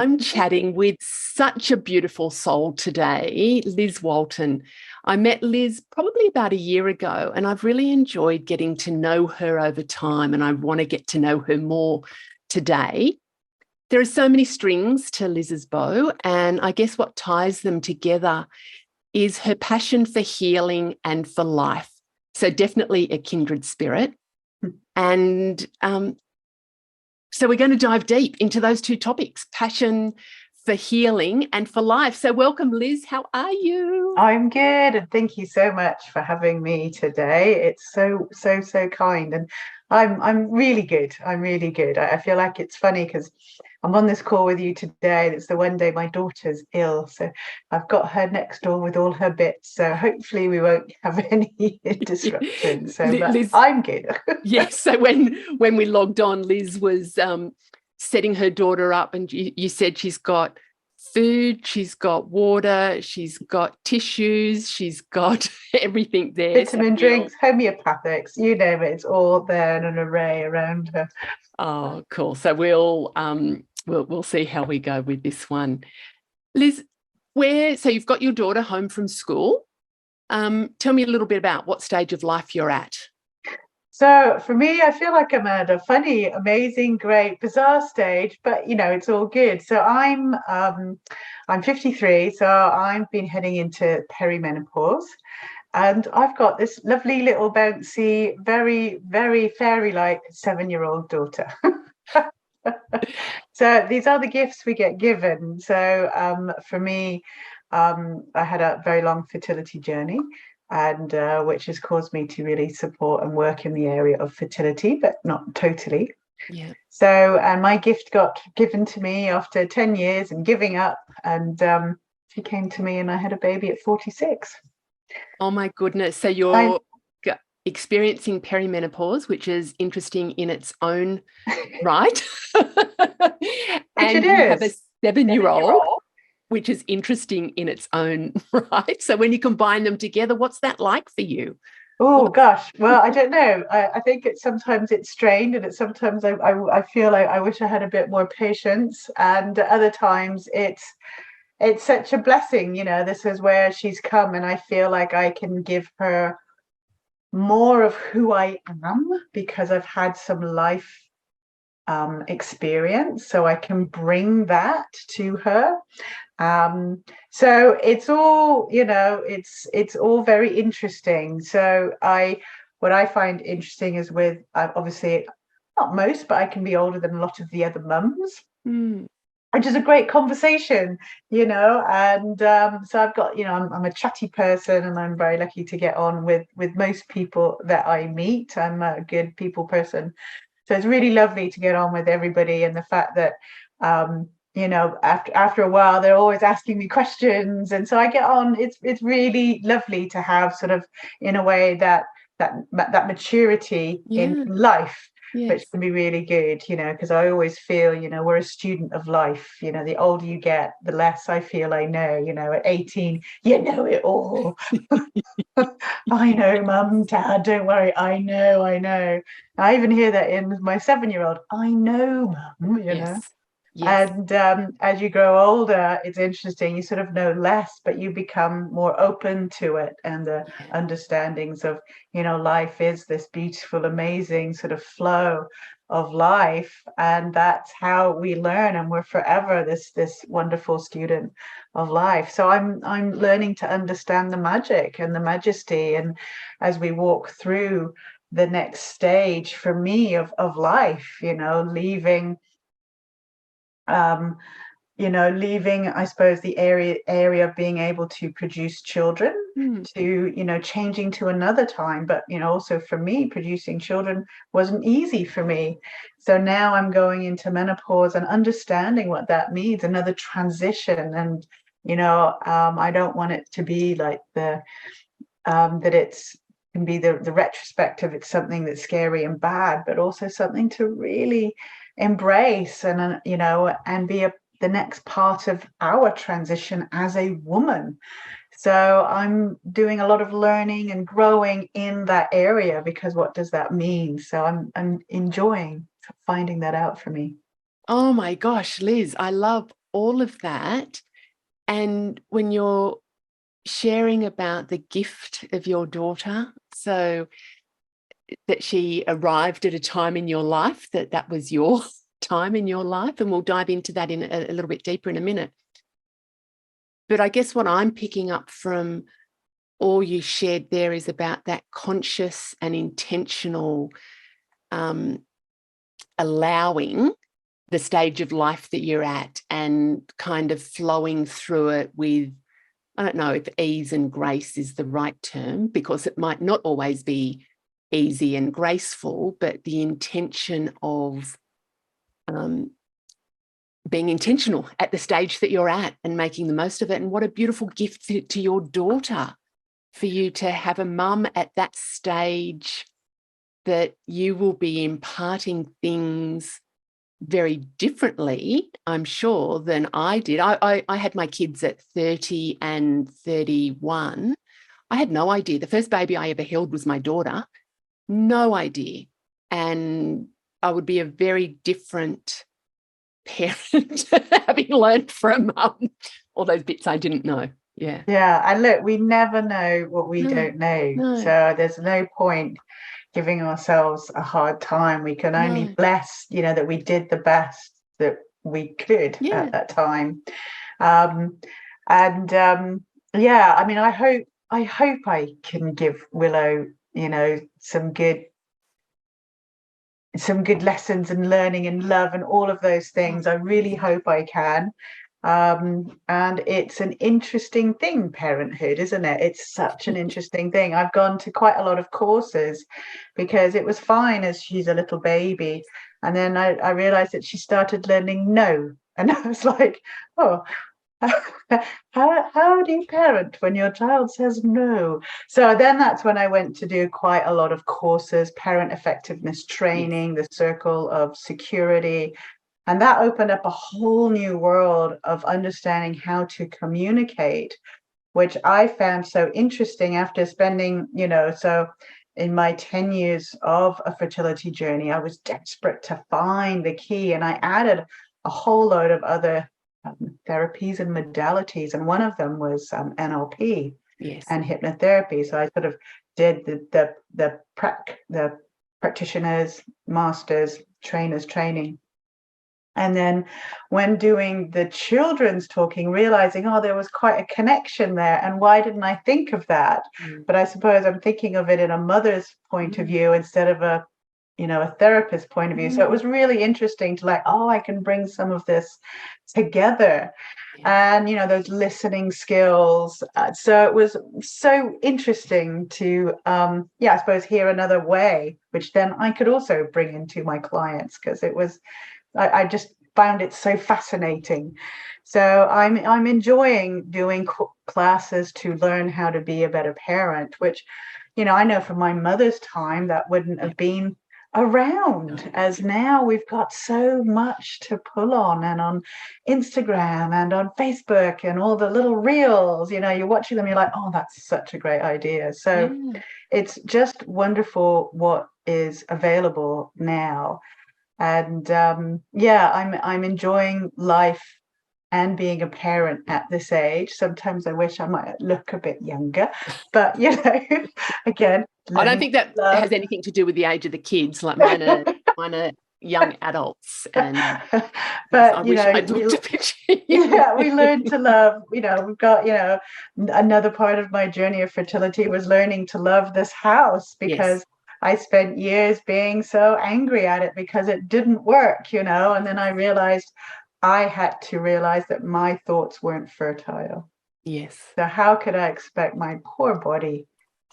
I'm chatting with such a beautiful soul today, Liz Walton. I met Liz probably about a year ago, and I've really enjoyed getting to know her over time, and I want to get to know her more today. There are so many strings to Liz's bow, and I guess what ties them together is her passion for healing and for life. So definitely a kindred spirit. And so we're going to dive deep into those two topics, passion for healing and for life. So welcome, Liz. How are you? I'm good, and thank you so much for having me today. It's so kind, and I'm really good. I'm really good. I feel like it's funny because I'm on this call with you today. It's the one day my daughter's ill, so I've got her next door with all her bits. So hopefully we won't have any disruption. So, but Liz, I'm good. yes. So when we logged on, Liz was setting her daughter up, and you said she's got food, she's got water, she's got tissues, she's got everything there. Vitamin drinks, homeopathics, you name it, it's all there in an array around her. Oh, cool. So we'll see how we go with this one. Liz, so you've got your daughter home from school. Tell me a little bit about what stage of life you're at. So for me, I feel like I'm at a funny, amazing, great, bizarre stage, but it's all good. So I'm 53, so I've been heading into perimenopause, and I've got this lovely little bouncy, very, very fairy-like 7-year-old daughter. So these are the gifts we get given. So for me, I had a very long fertility journey, and which has caused me to really support and work in the area of fertility, but not totally. Yeah. So, and my gift got given to me after 10 years and giving up, and she came to me and I had a baby at 46. Oh my goodness. So you're experiencing perimenopause, which is interesting in its own right. And you have a 7-year-old, which is interesting in its own right. So when you combine them together, what's that like for you? Oh gosh, well, I don't know. I think sometimes it's strained, and sometimes I feel like I wish I had a bit more patience, and other times it's such a blessing. This is where she's come, and I feel like I can give her more of who I am because I've had some life experience, so I can bring that to her. So it's all, it's all very interesting. So what I find interesting is with obviously not most, but I can be older than a lot of the other mums. Which is a great conversation, and so I've got, I'm a chatty person, and I'm very lucky to get on with most people that I meet. I'm a good people person. So it's really lovely to get on with everybody, and the fact that, after a while, they're always asking me questions. And so I get on. It's really lovely to have sort of, in a way, that maturity in life. Yes. Which can be really good, because I always feel, we're a student of life. The older you get, the less I feel I know. At 18, you know it all. I know, Mum, Dad, don't worry. I know. I even hear that in my 7-year-old. I know, Mum, Yes. And as you grow older, it's interesting. You sort of know less, but you become more open to it, and the understandings of, life is this beautiful, amazing sort of flow of life, and that's how we learn. And we're forever this wonderful student of life. So I'm learning to understand the magic and the majesty, and as we walk through the next stage for me of life, leaving. Leaving, I suppose, the area of being able to produce children to, changing to another time. But, also for me, producing children wasn't easy for me. So now I'm going into menopause and understanding what that means, another transition. And, I don't want it to be like that can be the retrospective. It's something that's scary and bad, but also something to really embrace and and be the next part of our transition as a woman. So I'm doing a lot of learning and growing in that area, because what does that mean? So I'm enjoying finding that out for me. Oh my gosh, Liz, I love all of that. And when you're sharing about the gift of your daughter, so that she arrived at a time in your life that was your time in your life, and we'll dive into that in a little bit deeper in a minute. But I guess what I'm picking up from all you shared there is about that conscious and intentional allowing the stage of life that you're at and kind of flowing through it with, I don't know if ease and grace is the right term, because it might not always be easy and graceful, but the intention of being intentional at the stage that you're at and making the most of it. And what a beautiful gift to your daughter for you to have a mum at that stage, that you will be imparting things very differently, I'm sure, than I did. I had my kids at 30 and 31. I had no idea. The first baby I ever held was my daughter. No idea. And I would be a very different parent having learned from all those bits I didn't know. Yeah. Yeah. And look, we never know what we don't know. No. So there's no point giving ourselves a hard time. We can only bless, that we did the best that we could at that time. Yeah, I mean, I hope I can give Willow, some good lessons and learning and love and all of those things. I really hope I can. And it's an interesting thing, parenthood, isn't it? It's such an interesting thing. I've gone to quite a lot of courses because it was fine as she's a little baby. And then I realized that she started learning no. And I was like, oh, how do you parent when your child says no? So then that's when I went to do quite a lot of courses, parent effectiveness training, the circle of security. And that opened up a whole new world of understanding how to communicate, which I found so interesting after spending, so in my 10 years of a fertility journey, I was desperate to find the key. And I added a whole load of other therapies and modalities. And one of them was NLP and hypnotherapy. So I sort of did the practitioners, masters, trainers training. And then when doing the children's talking, realizing, there was quite a connection there. And why didn't I think of that? But I suppose I'm thinking of it in a mother's point of view instead of a therapist point of view. So it was really interesting to I can bring some of this together. And, those listening skills. So it was so interesting to, I suppose, hear another way, which then I could also bring into my clients, because it was, I just found it so fascinating. So I'm enjoying doing classes to learn how to be a better parent, which, I know from my mother's time that wouldn't have been around, as now we've got so much to pull on, and on Instagram and on Facebook and all the little reels, you're watching them, you're like, oh, that's such a great idea. So it's just wonderful what is available now. And I'm enjoying life and being a parent at this age. Sometimes I wish I might look a bit younger, but again, I don't think that has anything to do with the age of the kids. Like mine are young adults, and but I wish I'd looked a bit we learned to love. We've got another part of my journey of fertility was learning to love this house, because I spent years being so angry at it because it didn't work, and then I realized I had to realize that my thoughts weren't fertile. Yes. So how could I expect my poor body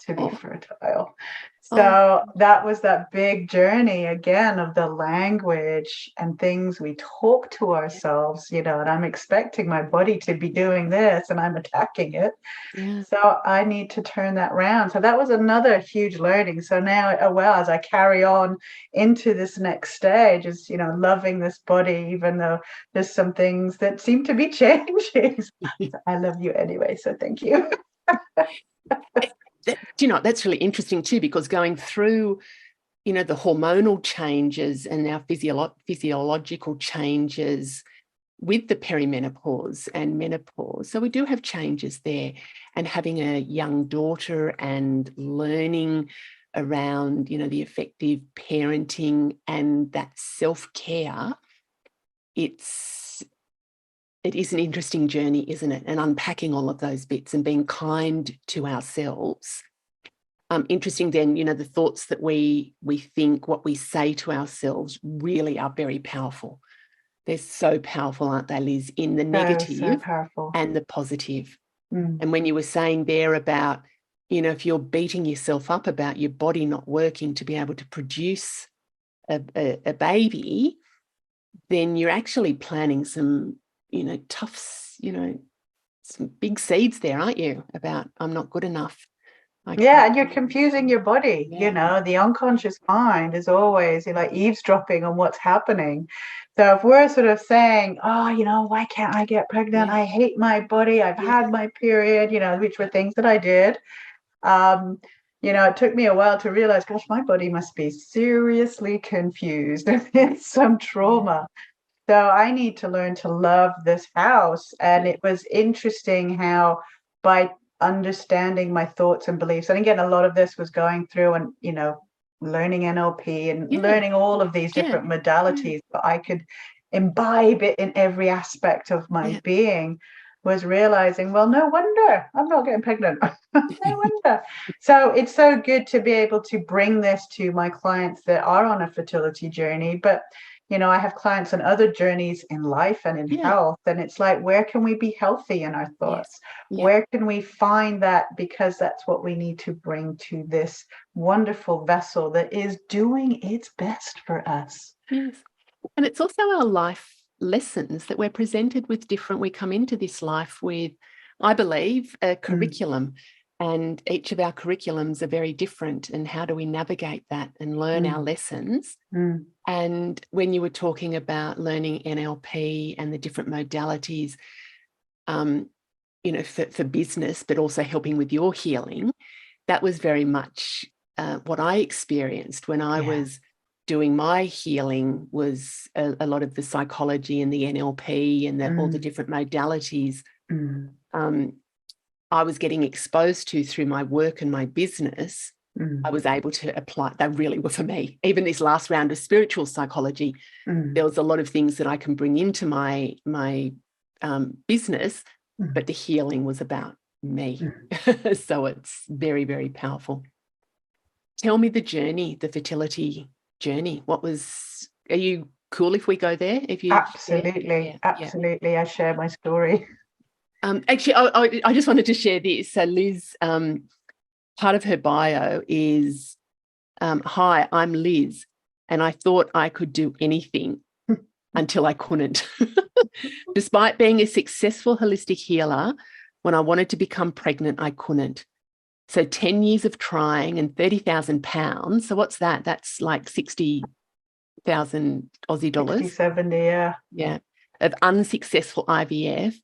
to be fertile? So that was that big journey again of the language and things we talk to ourselves, and I'm expecting my body to be doing this and I'm attacking it. Yeah. So I need to turn that around. So that was another huge learning. So now, as I carry on into this next stage is, loving this body, even though there's some things that seem to be changing. I love you anyway. So thank you. That's really interesting too, because going through, the hormonal changes and our physiological changes, with the perimenopause and menopause. So we do have changes there, and having a young daughter and learning around, the effective parenting and that self-care. It is an interesting journey, isn't it? And unpacking all of those bits and being kind to ourselves. Interesting then, the thoughts that we think, what we say to ourselves really are very powerful. They're so powerful, aren't they, Liz, in the negative so powerful and the positive. And when you were saying there about, if you're beating yourself up about your body not working to be able to produce a baby, then you're actually planting some, tough, some big seeds there, aren't you, about I'm not good enough. And you're confusing your body. The unconscious mind is always like eavesdropping on what's happening. So if we're sort of saying, why can't I get pregnant? I hate my body. I've had my period, which were things that I did. It took me a while to realize, gosh, my body must be seriously confused. It's some trauma. So I need to learn to love this house. And it was interesting how by understanding my thoughts and beliefs, and again, a lot of this was going through and, learning NLP and learning all of these different modalities, but I could imbibe it in every aspect of my being, was realizing, well, no wonder I'm not getting pregnant. No wonder. So it's so good to be able to bring this to my clients that are on a fertility journey, but I have clients on other journeys in life and in health, and it's like, where can we be healthy in our thoughts? Where can we find that? Because that's what we need to bring to this wonderful vessel that is doing its best for us. Yes. And it's also our life lessons that we're presented with different. We come into this life with, I believe, a curriculum. And each of our curriculums are very different. And how do we navigate that and learn our lessons? And when you were talking about learning NLP and the different modalities, for business, but also helping with your healing, that was very much what I experienced when I was doing my healing, was a lot of the psychology and the NLP and all the different modalities. I was getting exposed to through my work and my business. I was able to apply. They really were for me. Even this last round of spiritual psychology, there was a lot of things that I can bring into my business, but the healing was about me. So it's very, very powerful. Tell me the journey, the fertility journey. Are you cool if we go there? Absolutely. I share my story. Actually, I just wanted to share this. So Liz, part of her bio is, hi, I'm Liz, and I thought I could do anything until I couldn't. Despite being a successful holistic healer, when I wanted to become pregnant, I couldn't. So 10 years of trying and 30,000 pounds. So what's that? That's like 60,000 Aussie dollars. 60, 70, yeah. Yeah. Of unsuccessful IVF.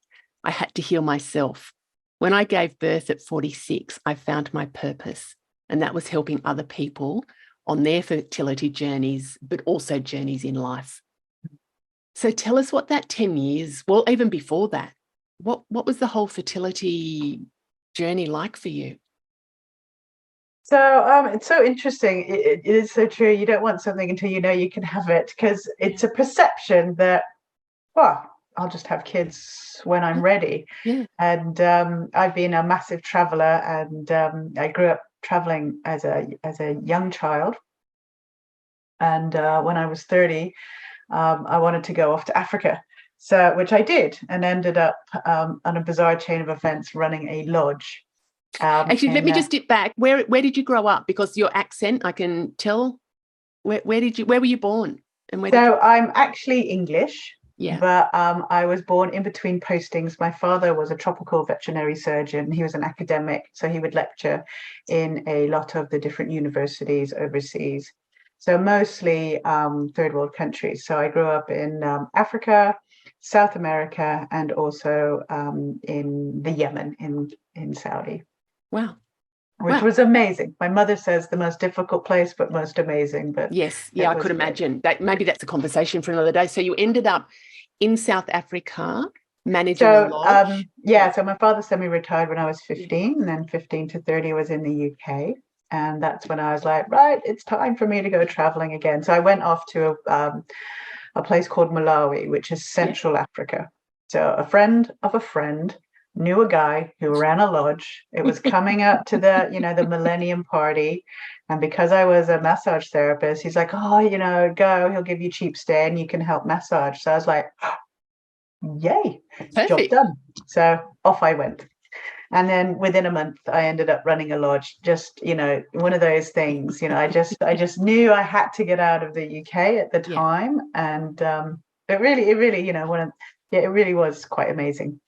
I had to heal myself. When I gave birth at 46, I found my purpose, and that was helping other people on their fertility journeys, but also journeys in life. So tell us what that 10 years, well, even before that, what was the whole fertility journey like for you? So it's so interesting. It is so true. You don't want something until you know you can have it, because it's a perception that, well, I'll just have kids when I'm ready. And I've been a massive traveler, and I grew up traveling as a young child. And when I was 30, I wanted to go off to Africa, which I did, and ended up on a bizarre chain of events running a lodge. Actually, let me just dip back. Where did you grow up? Because your accent, I can tell. Where were you born? And I'm actually English. But I was born in between postings. My father was a tropical veterinary surgeon. He was an academic, so he would lecture in a lot of the different universities overseas. So mostly third world countries. So I grew up in Africa, South America, and also in the Yemen, in Saudi. Wow. Which was amazing. My mother says the most difficult place, but most amazing. But yes, I could imagine that. Maybe that's a conversation for another day. So you ended up in South Africa, managing a So, lodge. so my father semi-retired when I was 15, and then 15 to 30 I was in the UK. And that's when I was like, right, it's time for me to go traveling again. So I went off to a place called Malawi, which is Central Africa. So a friend of a friend knew a guy who ran a lodge. It was coming up to the, the Millennium Party. And because I was a massage therapist, he's like, oh, go, he'll give you cheap stay and you can help massage. So I was like, yay, job Perfect. done. So off I went. And then within a month, I ended up running a lodge. Just, one of those things. I just knew I had to get out of the UK at the time, and it really, it really was quite amazing.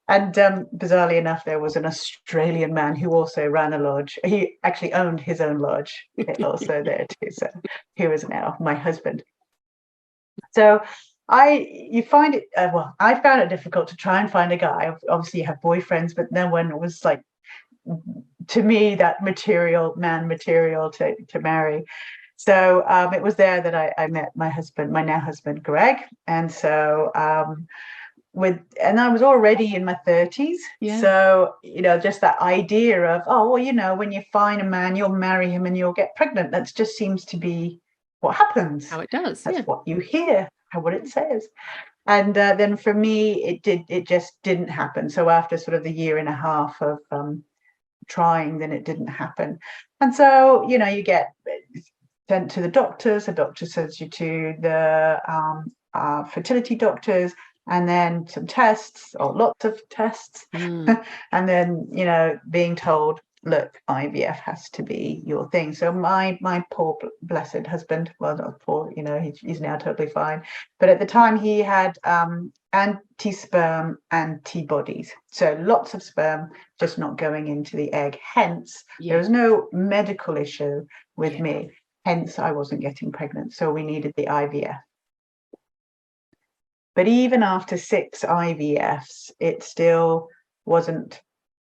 And bizarrely enough, there was an Australian man who also ran a lodge. He actually owned his own lodge also there too. So he was now my husband. So I found it difficult to try and find a guy. Obviously, you have boyfriends, but no one was like, to me, that material to marry. So it was there that I met my husband, my now husband, Greg. And so and I was already in my 30s. Yeah. So, just that idea of, when you find a man, you'll marry him and you'll get pregnant. That just seems to be what happens. How it does. That's what you hear, what it says. And then for me, it just didn't happen. So after sort of the year and a half of trying, then it didn't happen. And so, you get sent to the doctors. The doctor sends you to the fertility doctors, and then some tests, or lots of tests. And then, being told, look, IVF has to be your thing. So my poor blessed husband, well, not poor, he's now totally fine. But at the time he had anti-sperm antibodies. So lots of sperm just not going into the egg. Hence, there was no medical issue with me. Hence, I wasn't getting pregnant. So we needed the IVF. But even after 6 IVFs, it still wasn't,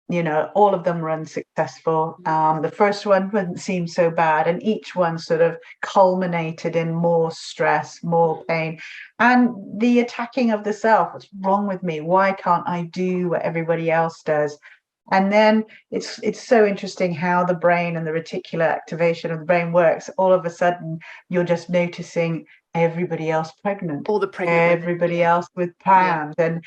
all of them were unsuccessful. The first one didn't seem so bad, and each one sort of culminated in more stress, more pain, and the attacking of the self. What's wrong with me? Why can't I do what everybody else does? And then it's so interesting how the brain and the reticular activation of the brain works. All of a sudden, you're just noticing everybody else pregnant, all the pregnant everybody else with plans, and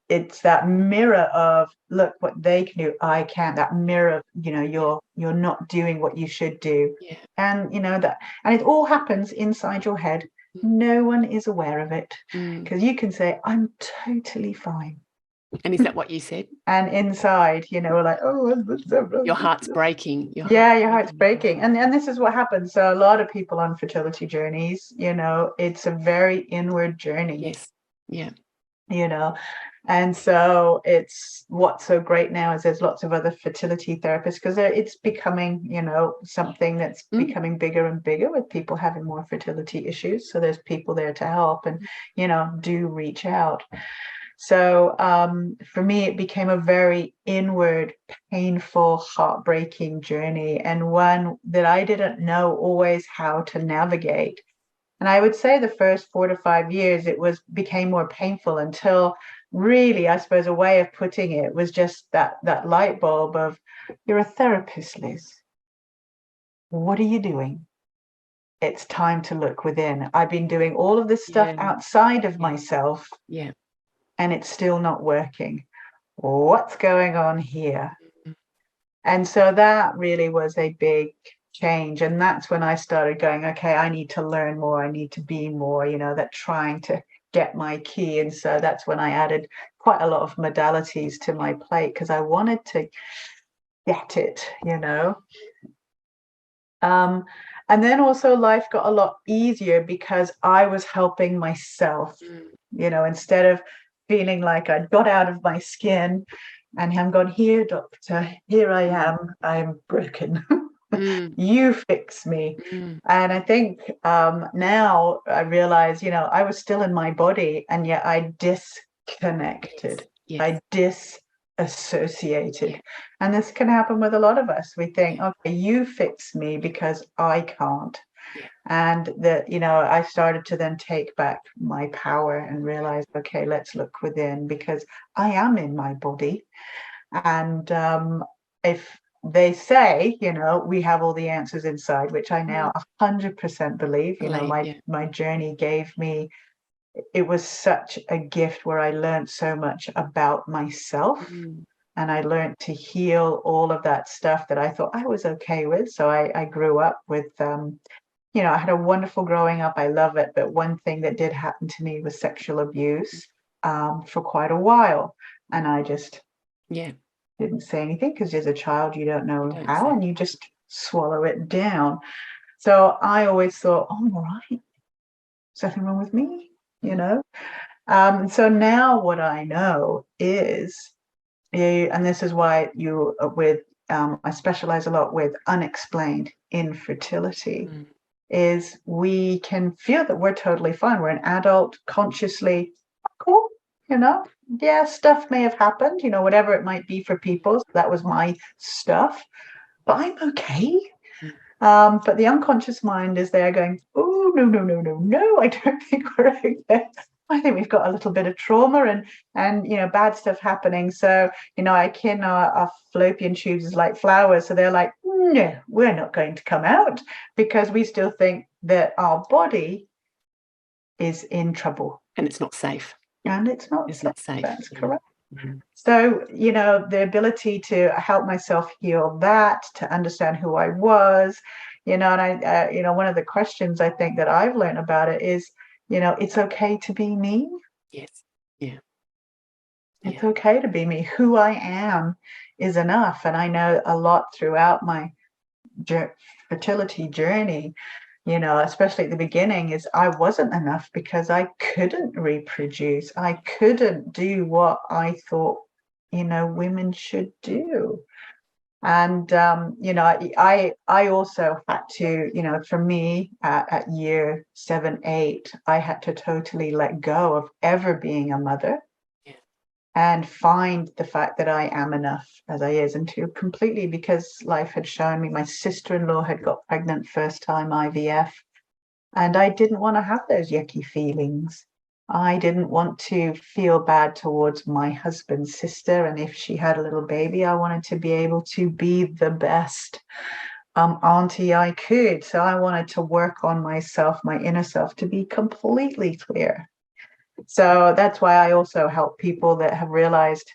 it's that mirror of, look what they can do, I can't. That mirror of, you're not doing what you should do, and that, and it all happens inside your head. No one is aware of it, because you can say, I'm totally fine. And is that what you said? And inside, we're like, your heart's breaking. Your heart's breaking. And this is what happens. So a lot of people on fertility journeys, it's a very inward journey. Yes. Yeah. And so it's what's so great now is there's lots of other fertility therapists, because it's becoming, something that's becoming bigger and bigger, with people having more fertility issues. So there's people there to help, and, do reach out. So for me, it became a very inward, painful, heartbreaking journey, and one that I didn't know always how to navigate. And I would say the first 4 to 5 years, became more painful, until really, I suppose, a way of putting it was just that light bulb of, you're a therapist, Liz. What are you doing? It's time to look within. I've been doing all of this stuff outside of myself. Yeah. And it's still not working. What's going on here? And so that really was a big change. And that's when I started going, okay, I need to learn more. I need to be more, that trying to get my key. And so that's when I added quite a lot of modalities to my plate, because I wanted to get it, and then also life got a lot easier, because I was helping myself, instead of feeling like I'd got out of my skin and I'm gone, here, doctor, here I am, I'm broken. You fix me. And I think now I realize, I was still in my body, and yet I disconnected. I disassociated. And this can happen with a lot of us. We think, okay, you fix me because I can't. Yeah. And that, I started to then take back my power and realize, okay, let's look within, because I am in my body. And if they say, we have all the answers inside, which I now 100% believe. My journey gave me, it was such a gift where I learned so much about myself. And I learned to heal all of that stuff that I thought I was okay with. So I grew up with, I had a wonderful growing up. I love it. But one thing that did happen to me was sexual abuse for quite a while. And I just didn't say anything, because as a child, you don't know how, and you just swallow it down. So I always thought, oh, I'm all right. There's nothing wrong with me, So now what I know is, and this is why I specialize a lot with unexplained infertility, is we can feel that we're totally fine. We're an adult, consciously cool, yeah, stuff may have happened, whatever it might be for people. So that was my stuff, but I'm okay. But the unconscious mind is there going, oh, no, I don't think we're okay. I think we've got a little bit of trauma and bad stuff happening. So, I kin our fallopian tubes is like flowers. So they're like, no, we're not going to come out, because we still think that our body is in trouble. And it's not safe. And it's not safe. That's correct. So, the ability to help myself heal that, to understand who I was, and I, one of the questions I think that I've learned about it is, it's okay to be me. Yes. Yeah. It's okay to be me. Who I am is enough. And I know a lot throughout my fertility journey, especially at the beginning, is I wasn't enough because I couldn't reproduce. I couldn't do what I thought, women should do. And, I also had to, for me at year 7, 8, I had to totally let go of ever being a mother and find the fact that I am enough as I is, and to completely, because life had shown me, my sister-in-law had got pregnant first time IVF, and I didn't want to have those yucky feelings. I didn't want to feel bad towards my husband's sister, and if she had a little baby, I wanted to be able to be the best auntie I could. So I wanted to work on myself, my inner self, to be completely clear. So that's why I also help people that have realized,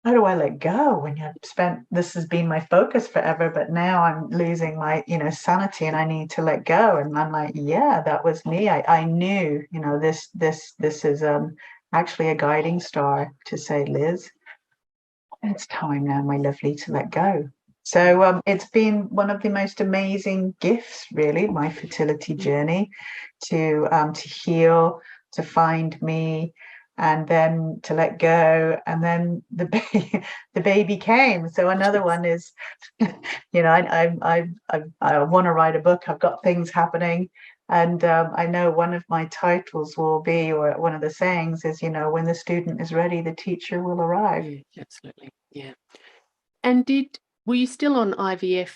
how do I let go when you've spent, this has been my focus forever, but now I'm losing my, sanity, and I need to let go. And I'm like, yeah, that was me. I knew, this is actually a guiding star to say, Liz, it's time now, my lovely, to let go. So it's been one of the most amazing gifts, really, my fertility journey, to heal, to find me, and then to let go, and then the baby came. So another one is, I want to write a book. I've got things happening, and I know one of my titles will be, or one of the sayings is, when the student is ready, the teacher will arrive. Yeah, absolutely. Yeah. And were you still on IVF?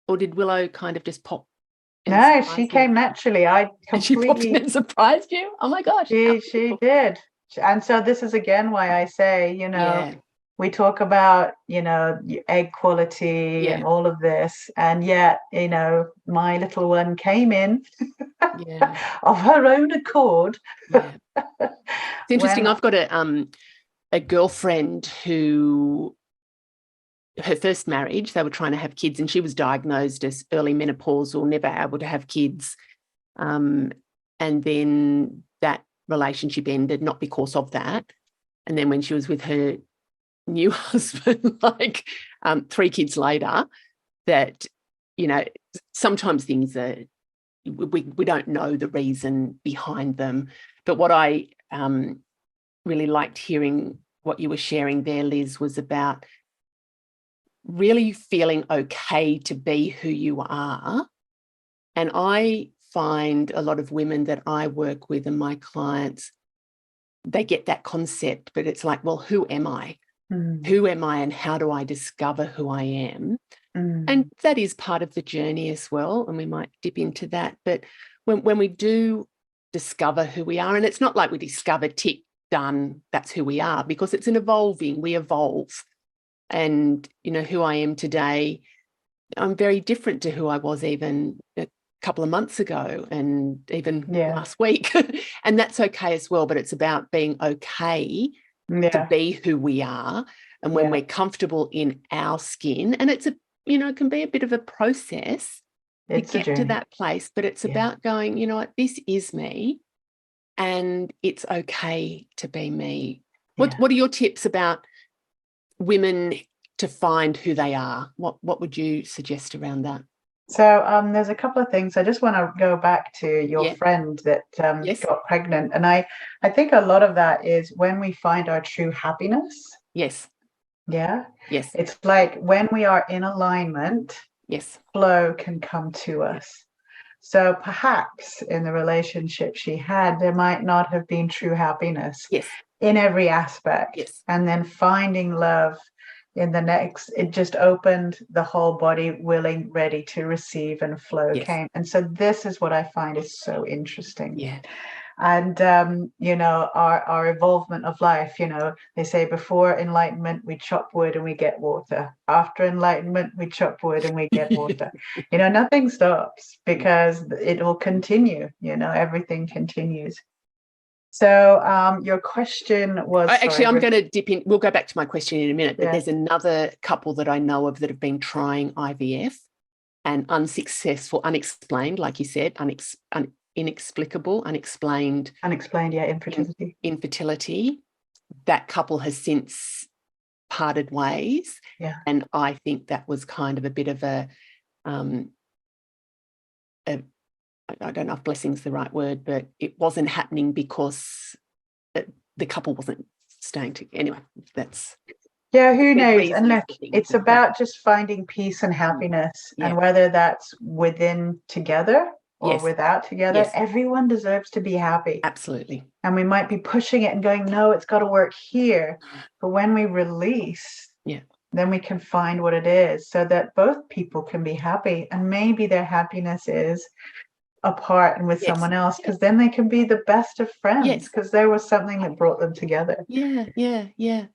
Or did Willow kind of just pop? No, she came naturally. And she popped in and surprised you? Oh my gosh. She did. And so this is again why I say, we talk about, egg quality and all of this. And yet, my little one came in of her own accord. Yeah. It's interesting. I've got a girlfriend who, her first marriage, they were trying to have kids, and she was diagnosed as early menopausal, never able to have kids. And then that relationship ended, not because of that. And then when she was with her new husband, 3 kids later, that, sometimes things are, we don't know the reason behind them. But what I really liked hearing what you were sharing there, Liz, was about really feeling okay to be who you are. And I find a lot of women that I work with and my clients, they get that concept, but it's like, well, who am I? Who am I, and how do I discover who I am? And that is part of the journey as well. And we might dip into that. But when we do discover who we are, and it's not like we discover, tick, done, that's who we are, because it's an evolving, we evolve. And, you know, who I am today, I'm very different to who I was even a couple of months ago and even last week. And that's okay as well. But it's about being okay to be who we are. And when we're comfortable in our skin, and it's it can be a bit of a process to get to that place, but it's about going, you know what, this is me and it's okay to be me. What are your tips about women to find who they are? What would you suggest around that? So there's a couple of things. I just want to go back to your friend that got pregnant. And I think a lot of that is when we find our true happiness. Yes. Yeah. Yes. It's like when we are in alignment, flow can come to us. So perhaps in the relationship she had, there might not have been true happiness in every aspect. Yes. And then finding love in the next, it just opened the whole body, willing, ready to receive, and flow came. And so this is what I find is so interesting. Yeah. And our evolvement of life, they say before enlightenment we chop wood and we get water, after enlightenment we chop wood and we get water. Nothing stops because it will continue. Everything continues. So your question was actually, I'm going to dip in. We'll go back to my question in a minute, but there's another couple that I know of that have been trying IVF and unsuccessful, unexplained, like you said, inexplicable, unexplained, infertility. That couple has since parted ways. Yeah. And I think that was kind of a bit of a I don't know if blessing's the right word, but it wasn't happening because the couple wasn't staying together. Anyway, that's... Yeah, who knows? And look, it's about just finding peace and happiness, and whether that's within together or without together, everyone deserves to be happy. Absolutely. And we might be pushing it and going, no, it's got to work here. But when we release, then we can find what it is so that both people can be happy. And maybe their happiness is apart and with someone else, because then they can be the best of friends, because there was something that brought them together. Yeah. There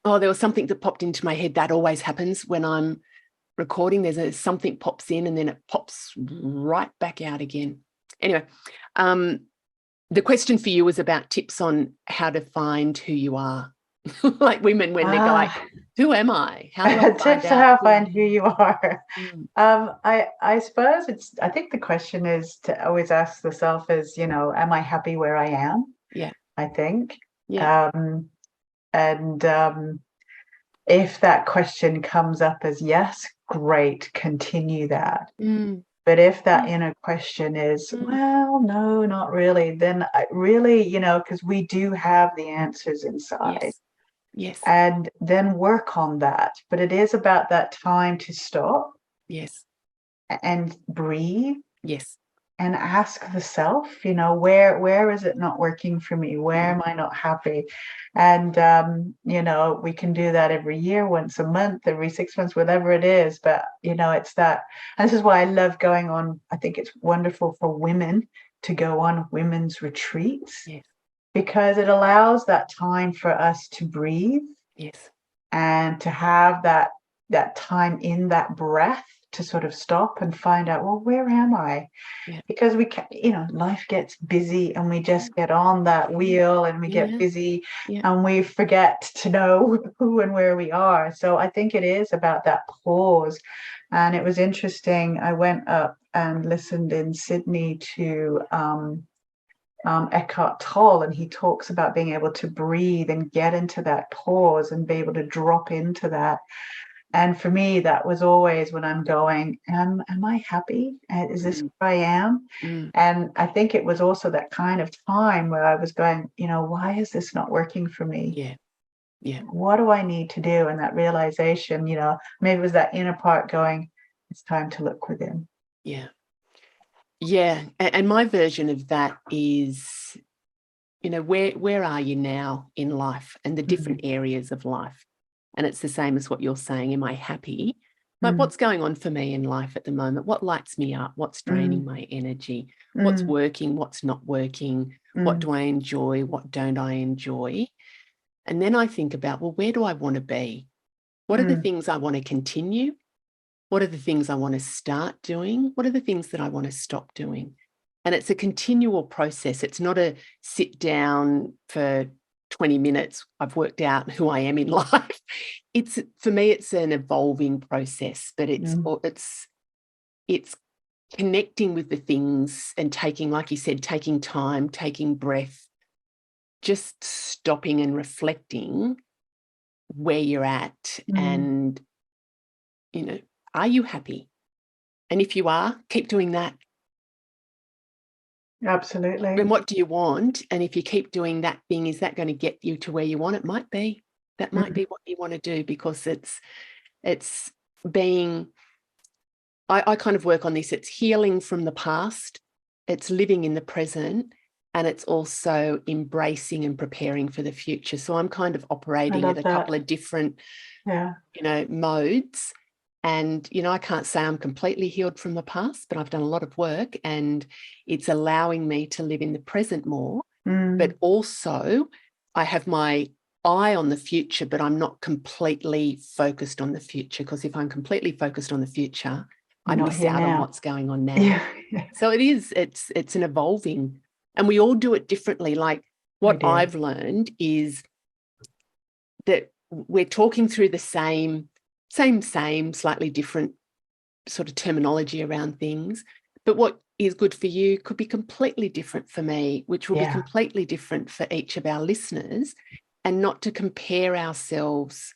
was something that popped into my head. That always happens when I'm recording. There's something pops in and then it pops right back out again. Anyway, the question for you was about tips on how to find who you are. Like women when they go like, who am I? How do I find tips on how to find who you are. I suppose I think the question is to always ask the self is, am I happy where I am? Yeah. I think. Yeah. If that question comes up as yes, great, continue that. But if that inner question is, well, no, not really, then I really, because we do have the answers inside. Yes. And then work on that. But it is about that time to stop. Yes. And breathe. Yes. And ask the self, where is it not working for me? Where am I not happy? And, we can do that every year, once a month, every 6 months, whatever it is. But, it's that. And this is why I love going on. I think it's wonderful for women to go on women's retreats. Yes. Because it allows that time for us to breathe. Yes. And to have that time in that breath to sort of stop and find out, well, where am I? Yeah. Because we can, life gets busy and we just get on that wheel and we get busy and we forget to know who and where we are. So I think it is about that pause. And it was interesting. I went up and listened in Sydney to Eckhart Tolle, and he talks about being able to breathe and get into that pause and be able to drop into that. And for me, that was always when I'm going, am I happy? Is this where I am? And I think it was also that kind of time where I was going, why is this not working for me? Yeah. What do I need to do? And that realization, maybe it was that inner part going, it's time to look within. Yeah. Yeah. And my version of that is, where are you now in life and the different areas of life? And it's the same as what you're saying. Am I happy? Like, what's going on for me in life at the moment? What lights me up? What's draining my energy? What's working? What's not working? What do I enjoy? What don't I enjoy? And then I think about, well, where do I want to be? What are the things I want to continue? What are the things I want to start doing? What are the things that I want to stop doing? And it's a continual process. It's not a sit down for 20 minutes. I've worked out who I am in life. It's, for me, it's an evolving process, but it's connecting with the things and taking, like you said, taking time, taking breath, just stopping and reflecting where you're at and, are you happy? And if you are, keep doing that. Absolutely. And what do you want? And if you keep doing that thing, is that going to get you to where you want? It might be. That might be what you want to do, because it's being, I kind of work on this. It's healing from the past. It's living in the present. And it's also embracing and preparing for the future. So I'm kind of operating at a couple of different, modes. And, I can't say I'm completely healed from the past, but I've done a lot of work, and it's allowing me to live in the present more. But also I have my eye on the future, but I'm not completely focused on the future, because if I'm completely focused on the future, I miss out on what's going on now. Yeah. So it's an evolving, and we all do it differently. Like, what I've learned is that we're talking through the same, slightly different sort of terminology around things. But what is good for you could be completely different for me, which will be completely different for each of our listeners. And not to compare ourselves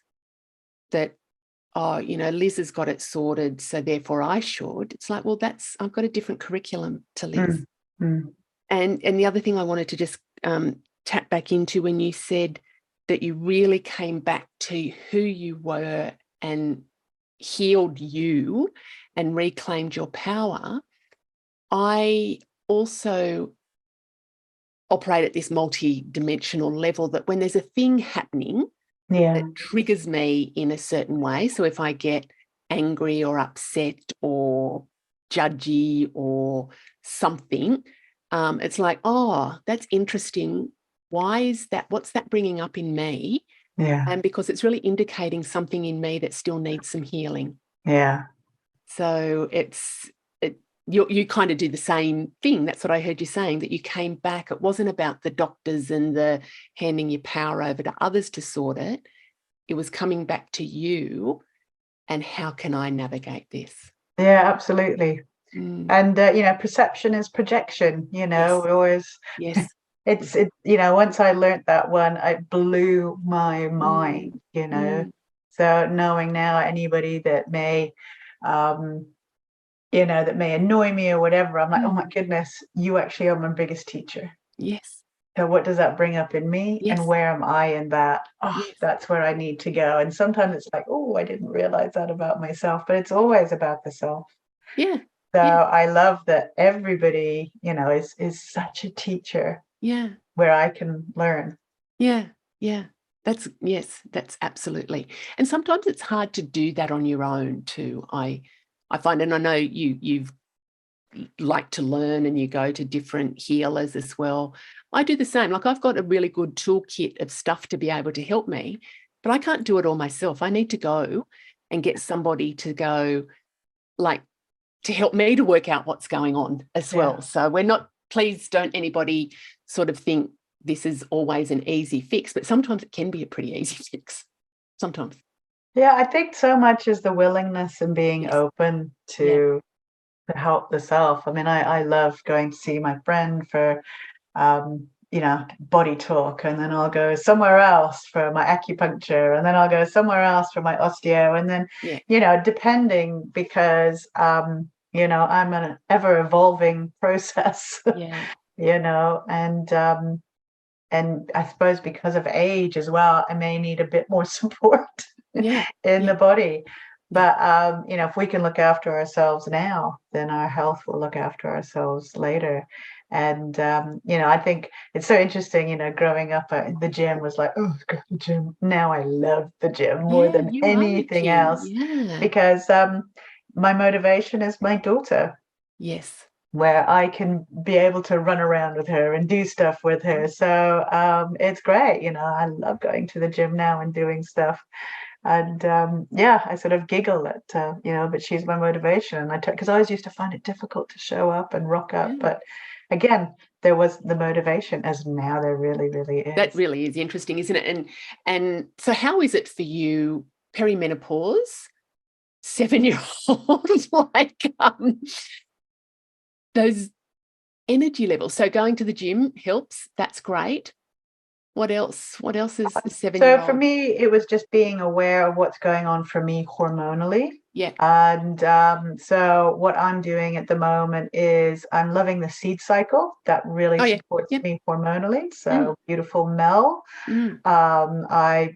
that, Liz has got it sorted, so therefore I should. It's like, well, I've got a different curriculum to Liz. And the other thing I wanted to just tap back into, when you said that you really came back to who you were and healed you and reclaimed your power, I also operate at this multi-dimensional level, that when there's a thing happening that triggers me in a certain way, so if I get angry or upset or judgy or something, it's like, oh, that's interesting. Why is that? What's that bringing up in me? And because it's really indicating something in me that still needs some healing. So you kind of do the same thing. That's what I heard you saying, that you came back. It wasn't about the doctors and the handing your power over to others to sort it. It was coming back to you and, how can I navigate this? Yeah, absolutely. And, perception is projection, we always, it's once I learned that one, it blew my mind, So knowing now anybody that may, that may annoy me or whatever, I'm like, oh my goodness, you actually are my biggest teacher. Yes. So what does that bring up in me? And where am I in that? That's where I need to go. And sometimes it's like, oh, I didn't realize that about myself, but it's always about the self. Yeah. So I love that everybody, is such a teacher. Yeah. Where I can learn. Yeah. Yeah. That's absolutely. And sometimes it's hard to do that on your own too. I find, and I know you've like to learn and you go to different healers as well. I do the same. Like, I've got a really good toolkit of stuff to be able to help me, but I can't do it all myself. I need to go and get somebody to go, like, to help me to work out what's going on as well. So please don't anybody sort of think this is always an easy fix, but sometimes it can be a pretty easy fix. Sometimes. Yeah, I think so much is the willingness and being open to help the self. I mean, I love going to see my friend for, body talk, and then I'll go somewhere else for my acupuncture, and then I'll go somewhere else for my osteo, and then, depending, because, I'm an ever evolving process, and I suppose because of age as well, I may need a bit more support in the body. But, if we can look after ourselves now, then our health will look after ourselves later. And I think it's so interesting, growing up the gym was like, oh, go to the gym. Now I love the gym more Yeah, than you are a anything gym. else, Yeah. because my motivation is my daughter, Yes. where I can be able to run around with her and do stuff with her. So it's great. I love going to the gym now and doing stuff. And I sort of giggle at, but she's my motivation. And because I always used to find it difficult to show up and rock up. Yeah. But again, there was the motivation, as now there really, really That is. really is interesting, isn't it? And so how is it for you, perimenopause, 7-year-old, like those energy levels? So going to the gym helps. That's great. What else? What else is the So for 7-year-old? me, it was just being aware of what's going on for me hormonally. Yeah. And so what I'm doing at the moment is I'm loving the seed cycle. That really Oh, yeah. supports Yep. me hormonally. Mm, So beautiful Mel. mm, I,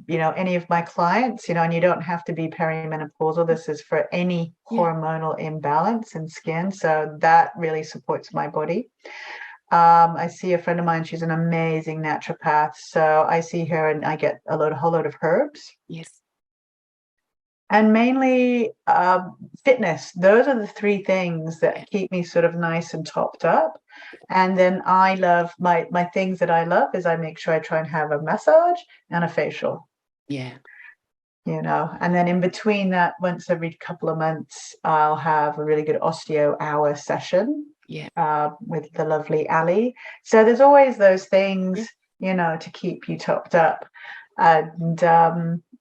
any of my clients, and you don't have to be perimenopausal. This is for any yeah. hormonal imbalance in skin. So that really supports my body. I see a friend of mine, she's an amazing naturopath. So I see her and I get whole load of herbs. Yes. And mainly fitness. Those are the three things Yeah. that keep me sort of nice and topped up. And then I love my things that I love is I make sure I try and have a massage and a facial, Yeah. and then in between that, once every couple of months, I'll have a really good osteo hour session Yeah. with the lovely Ali. So there's always those things, Yeah. to keep you topped up. And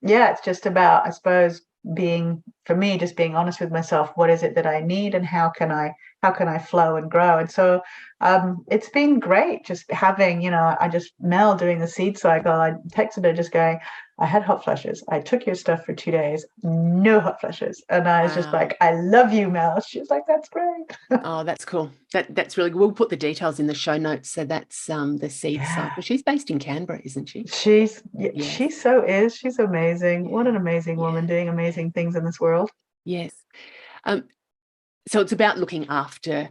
it's just about, I suppose, for me, just being honest with myself. What is it that I need, and how can I flow and grow? And so it's been great just having, Mel doing the seed cycle. I texted her just going, I had hot flushes. I took your stuff for 2 days, no hot flushes. And I was just Wow. like, I love you, Mel. She was like, that's great. Oh, that's cool. That's really good. We'll put the details in the show notes. So that's the seed Yeah. cycle. She's based in Canberra, isn't she? She's Yes. she so is. She's amazing. What Yeah. an amazing Yeah. woman doing Yeah. amazing things in this world. Yes. Um, so it's about looking after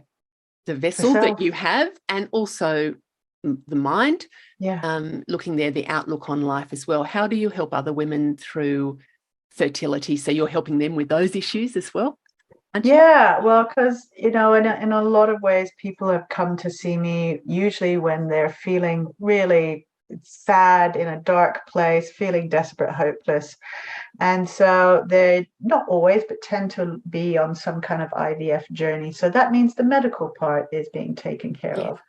the vessel that Herself. you have, and also the mind, Yeah. looking there, the outlook on life as well. How do you help other women through fertility? So you're helping them with those issues as well, aren't you? Yeah, well, because in a lot of ways, people have come to see me usually when they're feeling really sad, in a dark place, feeling desperate, hopeless. And so they not always, but tend to be on some kind of IVF journey. So that means the medical part is being taken care Yeah. of.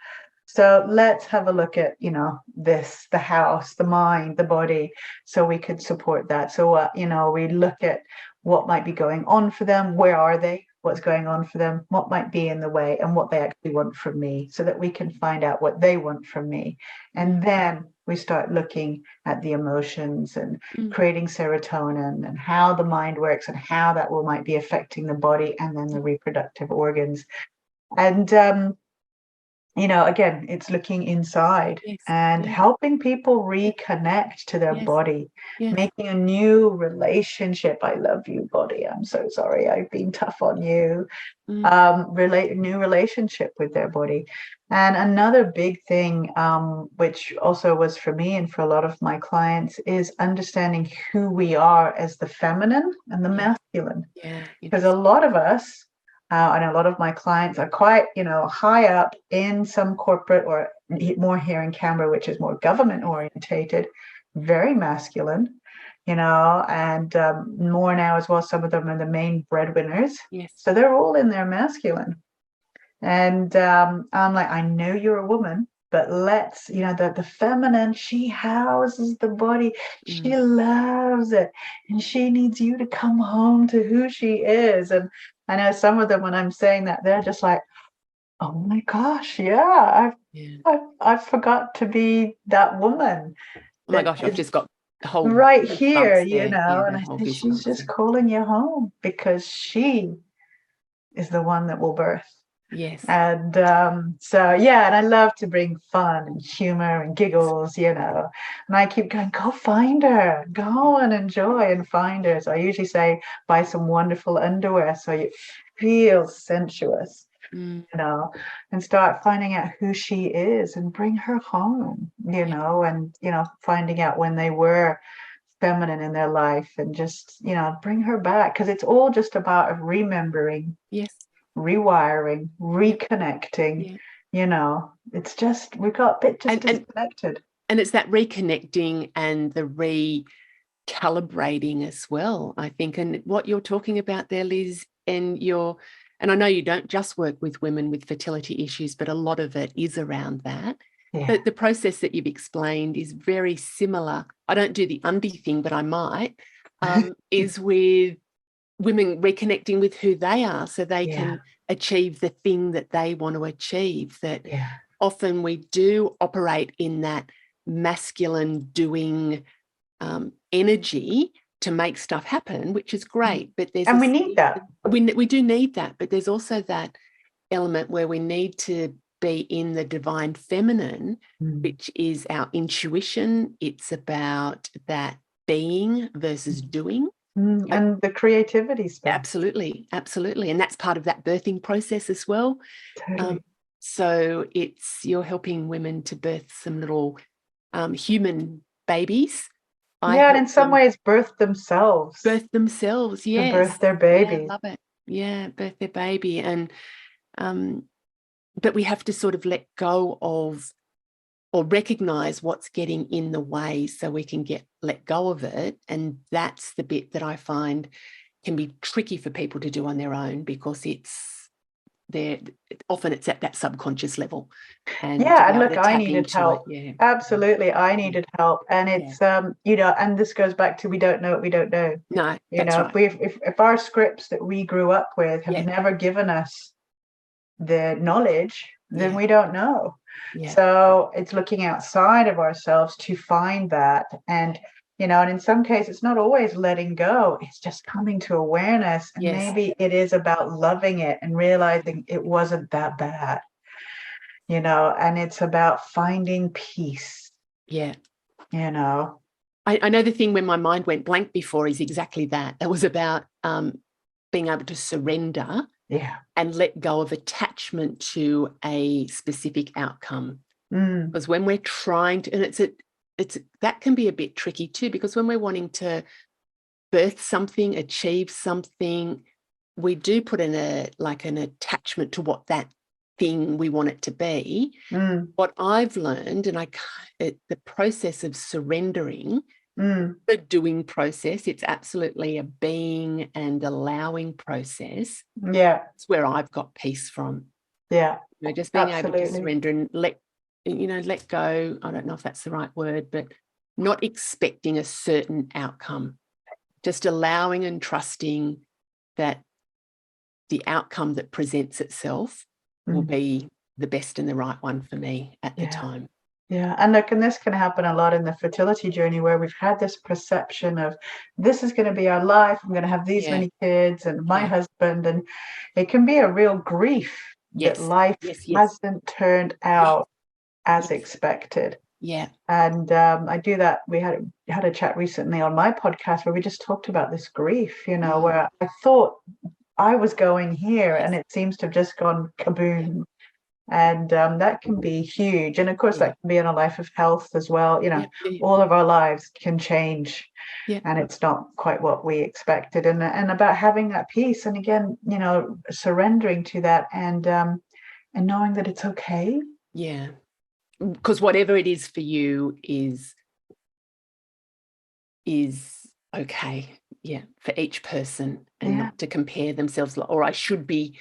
So let's have a look at, the house, the mind, the body, so we could support that. So, we look at what might be going on for them. Where are they? What's going on for them? What might be in the way, and what they actually want from me, so that we can find out what they want from me. And then we start looking at the emotions and Mm. creating serotonin and how the mind works and how that might be affecting the body and then the reproductive organs. And again, it's looking inside Yes. and Yeah. helping people reconnect to their Yes. body, Yes. making a new relationship. I love you, body. I'm so sorry I've been tough on you. Mm. New relationship with their body. And another big thing, which also was for me and for a lot of my clients, is understanding who we are as the feminine and the Yeah. masculine. Yeah. Because a Interesting. lot of us, and a lot of my clients are quite, high up in some corporate, or more here in Canberra, which is more government orientated, very masculine, and more now as well. Some of them are the main breadwinners. Yes. So they're all in their masculine. And I'm like, I know you're a woman, but let's, the feminine, she houses the body. She Mm. loves it. And she needs you to come home to who she is. And I know some of them, when I'm saying that, they're just like, oh my gosh, yeah, Yeah. I forgot to be that woman Oh my that gosh, I've is just got the whole right here, goosebumps there. Yeah, and the I whole say, she's goosebumps just there. calling you home because she is the one that will birth. Yes. And so, yeah, and I love to bring fun and humor and giggles, and I keep going, go find her, go and enjoy and find her. So I usually say, buy some wonderful underwear so you feel sensuous. Mm. you know, and start finding out who she is and bring her home, you know, and, you know, finding out when they were feminine in their life and just, you know, bring her back, because it's all just about remembering, Yes. rewiring, Yeah. reconnecting, Yeah. you know, it's just, we got a bit just And disconnected. and it's that reconnecting and the recalibrating as well, I think. And what you're talking about there, Liz, and I know you don't just work with women with fertility issues, but a lot of it is around that. Yeah. But the process that you've explained is very similar. I don't do the undie thing, but I might, is with women reconnecting with who they are so they can achieve the thing that they want to achieve. That often we do operate in that masculine doing energy to make stuff happen, which is great. But there's and we need that. We do need that, but there's also that element where we need to be in the divine feminine, which is our intuition. It's about that being versus doing. And the creativity stuff. Absolutely, absolutely. And that's part of that birthing process as well. Totally. So you're helping women to birth some little human babies. And in some ways birth themselves. Birth themselves, yes. To birth their baby. Yeah, love it. Yeah, birth their baby. And but we have to sort of let go of or recognize what's getting in the way so we can let go of it. And that's the bit that I find can be tricky for people to do on their own, because often it's at that subconscious level. And and look, I needed help. Yeah. Absolutely, I needed help. And it's you know, and this goes back to we don't know what we don't know. No, you know, right. if our scripts that we grew up with have never given us the knowledge, then we don't know. So it's looking outside of ourselves to find that. And you know, and in some cases it's not always letting go, it's just coming to awareness. And maybe it is about loving it and realizing it wasn't that bad, you know, and it's about finding peace. You know, I know the thing when my mind went blank before is exactly that. It was about being able to surrender and let go of attachment to a specific outcome. Because when we're trying to, and it's that can be a bit tricky too, because when we're wanting to birth something, achieve something, we do put in an attachment to what that thing we want it to be. What I've learned, and the process of surrendering, the doing process, it's absolutely a being and allowing process. It's where I've got peace from. You know, just being able to surrender and let go. I don't know if that's the right word, but not expecting a certain outcome, just allowing and trusting that the outcome that presents itself will be the best and the right one for me at the time. And look, and this can happen a lot in the fertility journey, where we've had this perception of this is going to be our life. I'm going to have these many kids and my husband, and it can be a real grief that life hasn't turned out as expected. And I do that. We had a chat recently on my podcast where we just talked about this grief, you know, where I thought I was going here and it seems to have just gone kaboom. And that can be huge. And of course, that can be in a life of health as well. You know, all of our lives can change and it's not quite what we expected. And about having that peace. And again, you know, surrendering to that and knowing that it's okay. Because whatever it is for you is okay. For each person, and not to compare themselves, or I should be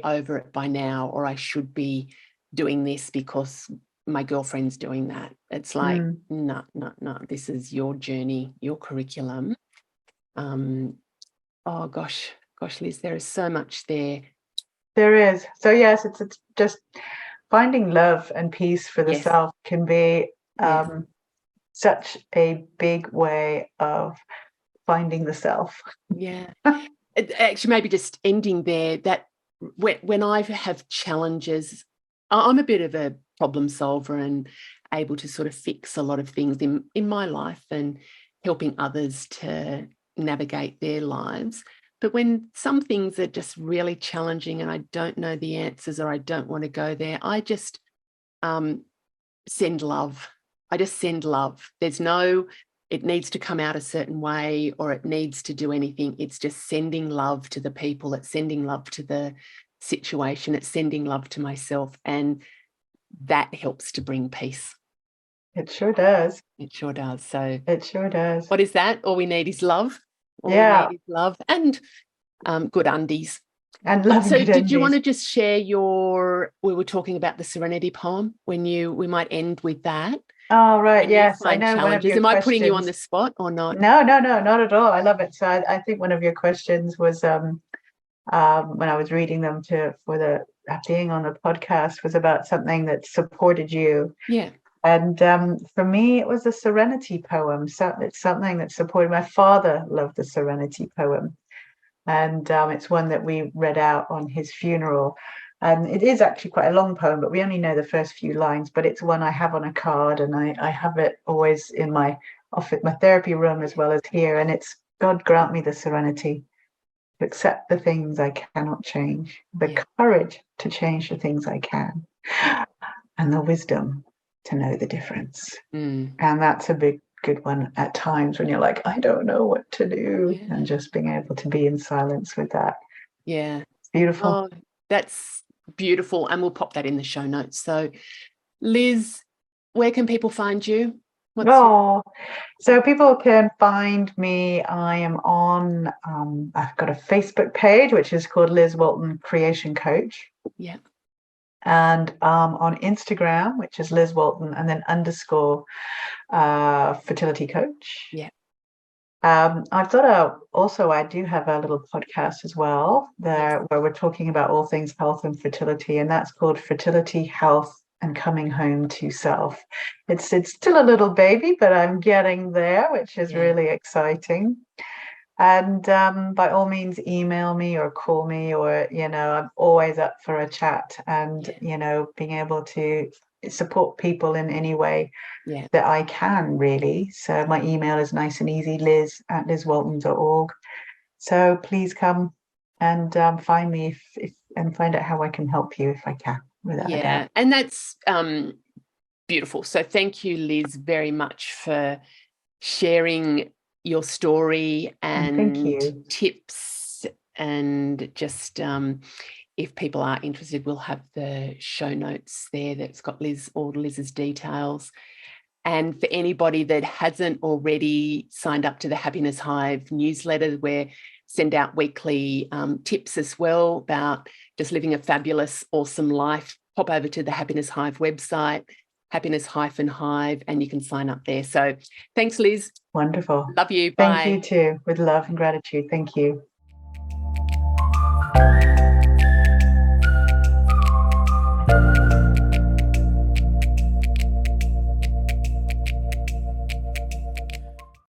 over it by now, or I should be doing this because my girlfriend's doing that. It's like, no, this is your journey, your curriculum. Oh gosh, Liz, there is so much there. There is. So yes, it's just finding love and peace for the self can be such a big way of finding the self. Actually, maybe just ending there, that when I have challenges, I'm a bit of a problem solver and able to sort of fix a lot of things in my life and helping others to navigate their lives. But when some things are just really challenging and I don't know the answers or I don't want to go there, I just send love. I just send love. There's no, it needs to come out a certain way or it needs to do anything. It's just sending love to the people. It's sending love to the situation. It's sending love to myself. And that helps to bring peace. It sure does. It sure does. So it sure does. What is that? All we need is love. All we need is love and good undies. And love. So did you want to just share we were talking about the Serenity poem we might end with that. Oh, right. Yes, I know. Challenges. Am I putting you on the spot or not? No, not at all. I love it. So I think one of your questions was when I was reading them for the being on the podcast was about something that supported you. Yeah. And for me, it was a Serenity poem. So it's something that supported. My father loved the Serenity poem. And it's one that we read out on his funeral. And it is actually quite a long poem, but we only know the first few lines. But it's one I have on a card, and I have it always in my office, my therapy room, as well as here. And it's, God grant me the serenity to accept the things I cannot change, the courage to change the things I can, and the wisdom to know the difference. And that's a good one at times when you're like, I don't know what to do, and just being able to be in silence with that. It's beautiful. Oh, that's beautiful. And we'll pop that in the show notes. So Liz, where can people find you? So people can find me. I am on I've got a Facebook page which is called Liz Walton Creation Coach. And on Instagram, which is Liz Walton, and then _ Fertility Coach. I've got I do have a little podcast as well there where we're talking about all things health and fertility, and that's called Fertility, Health, and Coming Home to Self. It's still a little baby, but I'm getting there, which is really exciting. And by all means, email me or call me, or, I'm always up for a chat and, being able to support people in any way that I can, really. So my email is nice and easy, liz@lizwalton.org. So please come and find me and find out how I can help you if I can. Without a doubt. And that's beautiful. So thank you, Liz, very much for sharing your story and tips, and just if people are interested, we'll have the show notes there that's got all Liz's details. And for anybody that hasn't already signed up to the Happiness Hive newsletter, where send out weekly tips as well about just living a fabulous, awesome life, pop over to the Happiness Hive website, Happiness-Hive, and you can sign up there. So thanks, Liz. Wonderful. Love you. Bye. Thank you too. With love and gratitude. Thank you.